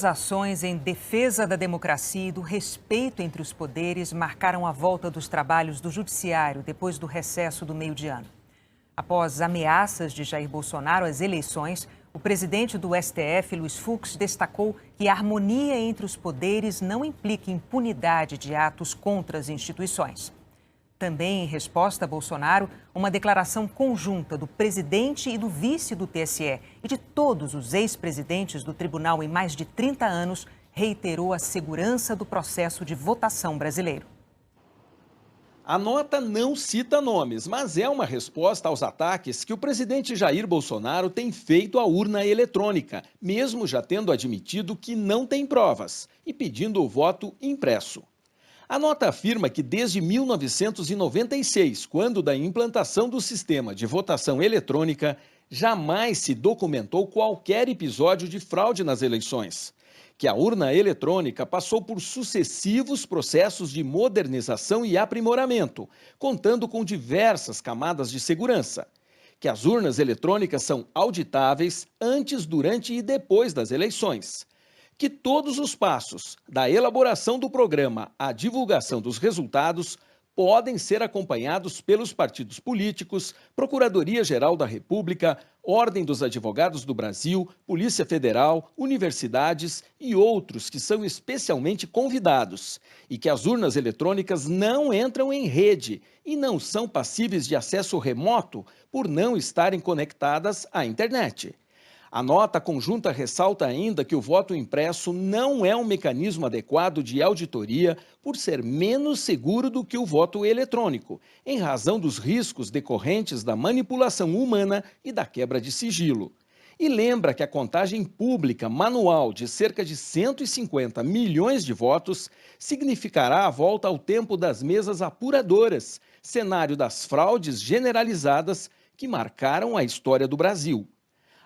Duas ações em defesa da democracia e do respeito entre os poderes marcaram a volta dos trabalhos do Judiciário depois do recesso do meio de ano. Após ameaças de Jair Bolsonaro às eleições, o presidente do STF, Luiz Fux, destacou que a harmonia entre os poderes não implica impunidade de atos contra as instituições. Também em resposta a Bolsonaro, uma declaração conjunta do presidente e do vice do TSE e de todos os ex-presidentes do tribunal em mais de 30 anos reiterou a segurança do processo de votação brasileiro. A nota não cita nomes, mas é uma resposta aos ataques que o presidente Jair Bolsonaro tem feito à urna eletrônica, mesmo já tendo admitido que não tem provas e pedindo o voto impresso. A nota afirma que desde 1996, quando da implantação do sistema de votação eletrônica, jamais se documentou qualquer episódio de fraude nas eleições. Que a urna eletrônica passou por sucessivos processos de modernização e aprimoramento, contando com diversas camadas de segurança. Que as urnas eletrônicas são auditáveis antes, durante e depois das eleições. Que todos os passos, da elaboração do programa à divulgação dos resultados, podem ser acompanhados pelos partidos políticos, Procuradoria-Geral da República, Ordem dos Advogados do Brasil, Polícia Federal, universidades e outros que são especialmente convidados. E que as urnas eletrônicas não entram em rede e não são passíveis de acesso remoto por não estarem conectadas à internet. A nota conjunta ressalta ainda que o voto impresso não é um mecanismo adequado de auditoria por ser menos seguro do que o voto eletrônico, em razão dos riscos decorrentes da manipulação humana e da quebra de sigilo. E lembra que a contagem pública manual de cerca de 150 milhões de votos significará a volta ao tempo das mesas apuradoras, cenário das fraudes generalizadas que marcaram a história do Brasil.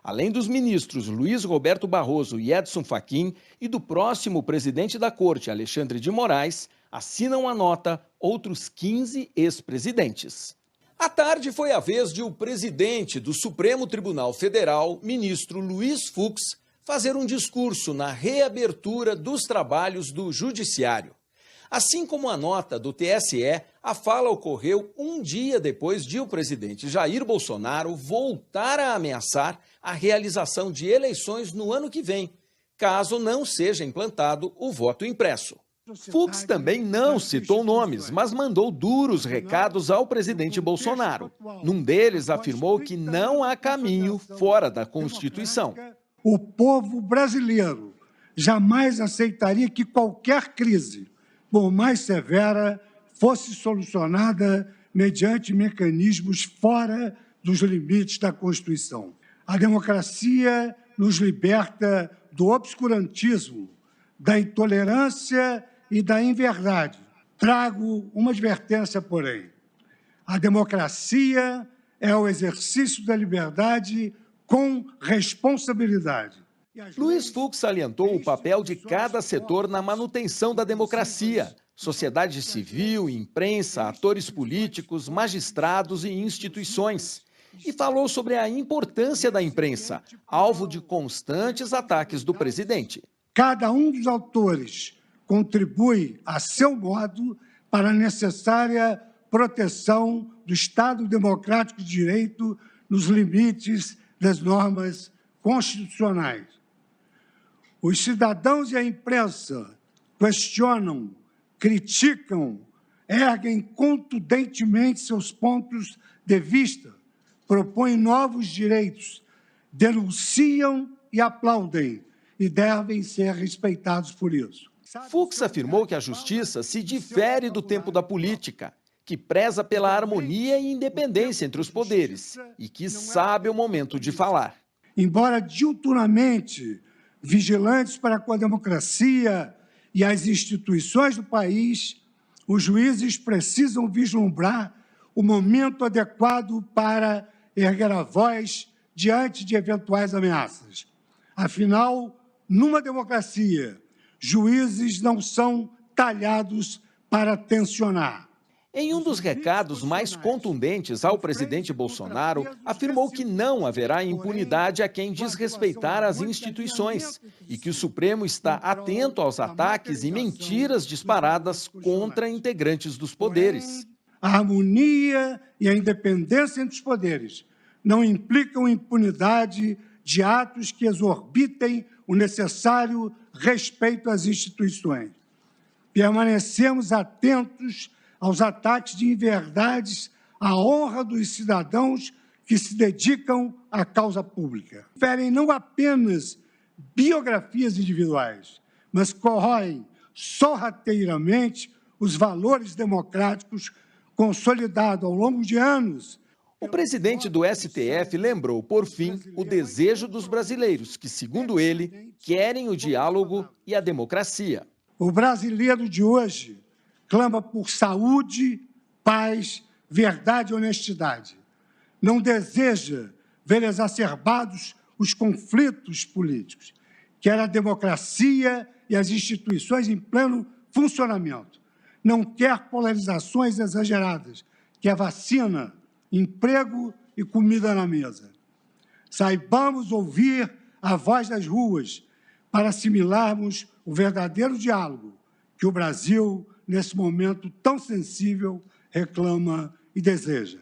Além dos ministros Luiz Roberto Barroso e Edson Fachin e do próximo presidente da Corte, Alexandre de Moraes, assinam a nota outros 15 ex-presidentes. À tarde foi a vez de o presidente do Supremo Tribunal Federal, ministro Luiz Fux, fazer um discurso na reabertura dos trabalhos do Judiciário. Assim como a nota do TSE, a fala ocorreu um dia depois de o presidente Jair Bolsonaro voltar a ameaçar a realização de eleições no ano que vem, caso não seja implantado o voto impresso. Fux também não citou nomes, mas mandou duros recados ao presidente Bolsonaro. Num deles, afirmou que não há caminho fora da Constituição. O povo brasileiro jamais aceitaria que qualquer crise, por mais severa, fosse solucionada mediante mecanismos fora dos limites da Constituição. A democracia nos liberta do obscurantismo, da intolerância e da inverdade. Trago uma advertência, porém. A democracia é o exercício da liberdade com responsabilidade. Luiz Fux salientou o papel de cada setor na manutenção da democracia: sociedade civil, imprensa, atores políticos, magistrados e instituições. E falou sobre a importância da imprensa, alvo de constantes ataques do presidente. Cada um dos autores contribui, a seu modo, para a necessária proteção do Estado Democrático de Direito nos limites das normas constitucionais. Os cidadãos e a imprensa questionam, criticam, erguem contundentemente seus pontos de vista, propõem novos direitos, denunciam e aplaudem, e devem ser respeitados por isso. Fux afirmou que a justiça se difere do tempo da política, que preza pela harmonia e independência entre os poderes e que sabe o momento de falar. Embora diuturnamente vigilantes para com a democracia e as instituições do país, os juízes precisam vislumbrar o momento adequado para erguer a voz diante de eventuais ameaças. Afinal, numa democracia, juízes não são talhados para tensionar. Em um dos recados mais contundentes ao presidente Bolsonaro, afirmou que não haverá impunidade a quem desrespeitar as instituições e que o Supremo está atento aos ataques e mentiras disparadas contra integrantes dos poderes. A harmonia e a independência entre os poderes não implicam impunidade de atos que exorbitem o necessário respeito às instituições. Permanecemos atentos aos ataques de inverdades à honra dos cidadãos que se dedicam à causa pública. Ferem não apenas biografias individuais, mas corroem sorrateiramente os valores democráticos consolidados ao longo de anos. O presidente do STF lembrou, por fim, o desejo dos brasileiros, que, segundo ele, querem o diálogo e a democracia. O brasileiro de hoje clama por saúde, paz, verdade e honestidade. Não deseja ver exacerbados os conflitos políticos. Quer a democracia e as instituições em pleno funcionamento. Não quer polarizações exageradas. Quer vacina, emprego e comida na mesa. Saibamos ouvir a voz das ruas para assimilarmos o verdadeiro diálogo que o Brasil, nesse momento tão sensível, reclama e deseja.